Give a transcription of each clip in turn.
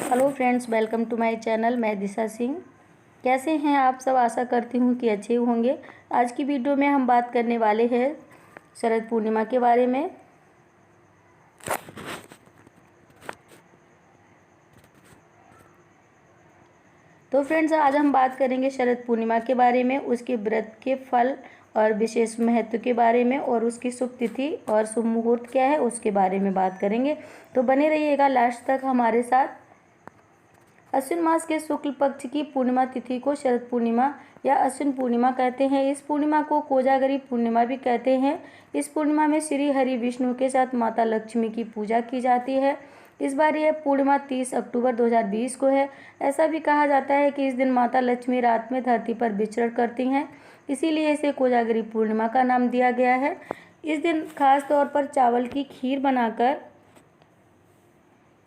Hello friends, welcome to my channel. मैं दिशा सिंह। कैसे हैं आप सब? आशा करती हूँ कि अच्छे होंगे। आज की वीडियो में हम बात करने वाले हैं शरद पूर्णिमा के बारे में। तो फ्रेंड्स, आज हम बात करेंगे शरद पूर्णिमा के बारे में, उसके व्रत के फल और विशेष महत्व के बारे में, और उसकी शुभ तिथि और शुभ मुहूर्त क्या है उसके बारे में बात करेंगे। तो बने रहिएगा लास्ट तक हमारे साथ। अश्विन मास के शुक्ल पक्ष की पूर्णिमा तिथि को शरद पूर्णिमा या अश्विन पूर्णिमा कहते हैं। इस पूर्णिमा को कोजागरी पूर्णिमा भी कहते हैं। इस पूर्णिमा में श्री हरि विष्णु के साथ माता लक्ष्मी की पूजा की जाती है। इस बार यह पूर्णिमा 30 अक्टूबर 2020 को है। ऐसा भी कहा जाता है कि इस दिन माता लक्ष्मी रात में धरती पर विचरण करती हैं, इसीलिए इसे कोजागरी पूर्णिमा का नाम दिया गया है। इस दिन खास तौर पर चावल की खीर बनाकर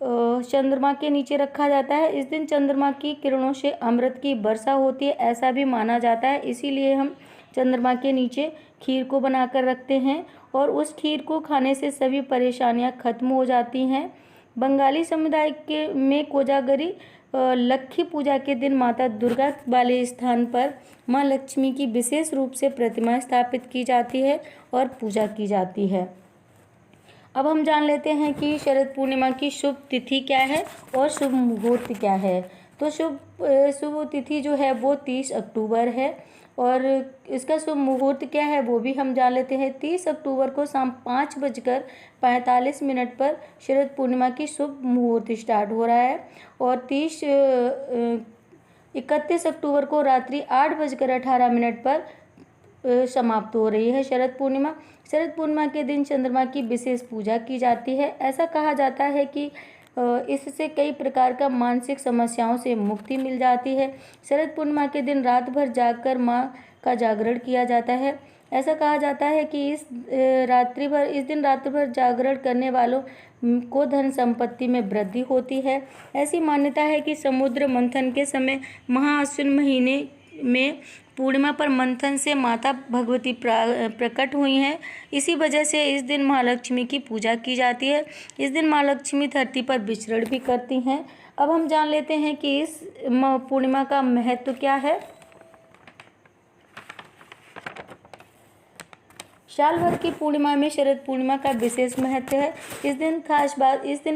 चंद्रमा के नीचे रखा जाता है। इस दिन चंद्रमा की किरणों से अमृत की वर्षा होती है, ऐसा भी माना जाता है। इसीलिए हम चंद्रमा के नीचे खीर को बनाकर रखते हैं और उस खीर को खाने से सभी परेशानियां खत्म हो जाती हैं। बंगाली समुदाय के में कोजागरी लक्ष्मी पूजा के दिन माता दुर्गा वाले स्थान पर माँ लक्ष्मी की विशेष रूप से प्रतिमा स्थापित की जाती है और पूजा की जाती है। अब हम जान लेते हैं कि शरद पूर्णिमा की शुभ तिथि क्या है और शुभ मुहूर्त क्या है। तो शुभ तिथि जो है वो 30 अक्टूबर है और इसका शुभ मुहूर्त क्या है वो भी हम जान लेते हैं। 30 अक्टूबर को शाम 5:45 पर शरद पूर्णिमा की शुभ मुहूर्त स्टार्ट हो रहा है और 31 अक्टूबर को रात्रि 8:18 पर समाप्त हो रही है शरद पूर्णिमा। शरद पूर्णिमा के दिन चंद्रमा की विशेष पूजा की जाती है। ऐसा कहा जाता है कि इससे कई प्रकार का मानसिक समस्याओं से मुक्ति मिल जाती है। शरद पूर्णिमा के दिन रात भर जागकर माँ का जागरण किया जाता है। ऐसा कहा जाता है कि इस दिन रात्रि भर जागरण करने वालों को धन संपत्ति में वृद्धि होती है। ऐसी मान्यता है कि समुद्र मंथन के समय महाअश्विन महीने में पूर्णिमा पर मंथन से माता भगवती प्रकट हुई हैं। इसी वजह से इस दिन माँ लक्ष्मी की पूजा की जाती है। इस दिन माँ लक्ष्मी धरती पर विचरण भी करती हैं। अब हम जान लेते हैं कि इस पूर्णिमा का महत्व क्या है। साल भर की पूर्णिमा में शरद पूर्णिमा का विशेष महत्व है। इस दिन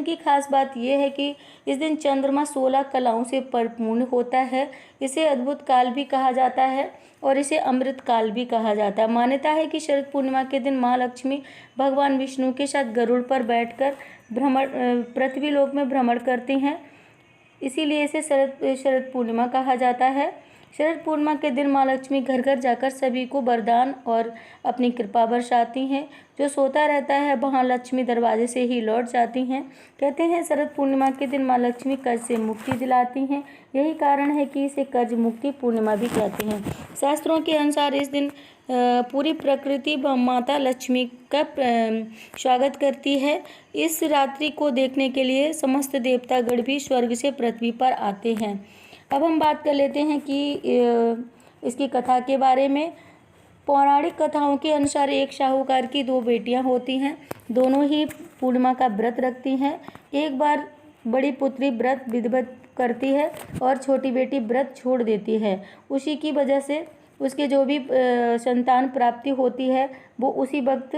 की खास बात यह है कि इस दिन चंद्रमा 16 कलाओं से परिपूर्ण होता है। इसे अद्भुत काल भी कहा जाता है और इसे अमृत काल भी कहा जाता है। मान्यता है कि शरद पूर्णिमा के दिन माँ लक्ष्मी भगवान विष्णु के साथ गरुड़ पर बैठकर पृथ्वी लोक में भ्रमण करती हैं, इसीलिए इसे शरद पूर्णिमा कहा जाता है। शरद पूर्णिमा के दिन माँ लक्ष्मी घर घर जाकर सभी को वरदान और अपनी कृपा बरसाती हैं। जो सोता रहता है वहाँ लक्ष्मी दरवाजे से ही लौट जाती हैं। कहते हैं शरद पूर्णिमा के दिन माँ लक्ष्मी कर्ज से मुक्ति दिलाती हैं। यही कारण है कि इसे कर्ज मुक्ति पूर्णिमा भी कहते हैं। शास्त्रों के अनुसार इस दिन पूरी प्रकृति माता लक्ष्मी का स्वागत करती है। इस रात्रि को देखने के लिए समस्त देवतागण भी स्वर्ग से पृथ्वी पर आते हैं। अब हम बात कर लेते हैं कि इसकी कथा के बारे में। पौराणिक कथाओं के अनुसार एक शाहूकार की 2 बेटियां होती हैं। दोनों ही पूर्णिमा का व्रत रखती हैं। एक बार बड़ी पुत्री व्रत विधिवत करती है और छोटी बेटी व्रत छोड़ देती है। उसी की वजह से उसके जो भी संतान प्राप्ति होती है वो उसी वक्त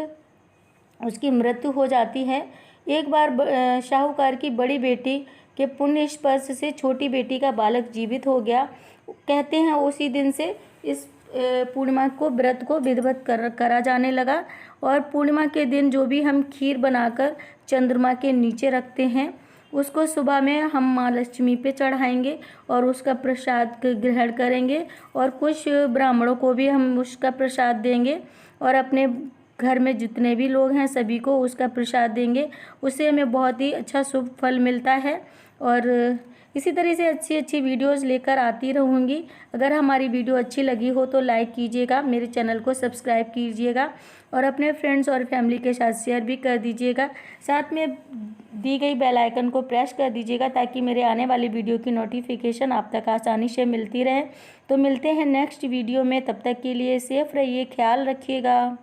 उसकी मृत्यु हो जाती है। एक बार शाहूकार की बड़ी बेटी के पुण्य स्पर्श से छोटी बेटी का बालक जीवित हो गया। कहते हैं उसी दिन से इस पूर्णिमा को व्रत को विधिवत करा जाने लगा और पूर्णिमा के दिन जो भी हम खीर बनाकर चंद्रमा के नीचे रखते हैं उसको सुबह में हम माँ लक्ष्मी पे चढ़ाएंगे और उसका प्रसाद ग्रहण करेंगे और कुछ ब्राह्मणों को भी हम उसका प्रसाद देंगे और अपने घर में जितने भी लोग हैं सभी को उसका प्रसाद देंगे। उससे हमें बहुत ही अच्छा शुभ फल मिलता है और इसी तरह से अच्छी अच्छी वीडियोस लेकर आती रहूँगी। अगर हमारी वीडियो अच्छी लगी हो तो लाइक कीजिएगा, मेरे चैनल को सब्सक्राइब कीजिएगा और अपने फ्रेंड्स और फैमिली के साथ शेयर भी कर दीजिएगा। साथ में दी गई बेल आइकन को प्रेस कर दीजिएगा ताकि मेरे आने वाली वीडियो की नोटिफिकेशन आप तक आसानी से मिलती रहे। तो मिलते हैं नेक्स्ट वीडियो में, तब तक के लिए सेफ रहिए, ख्याल रखिएगा।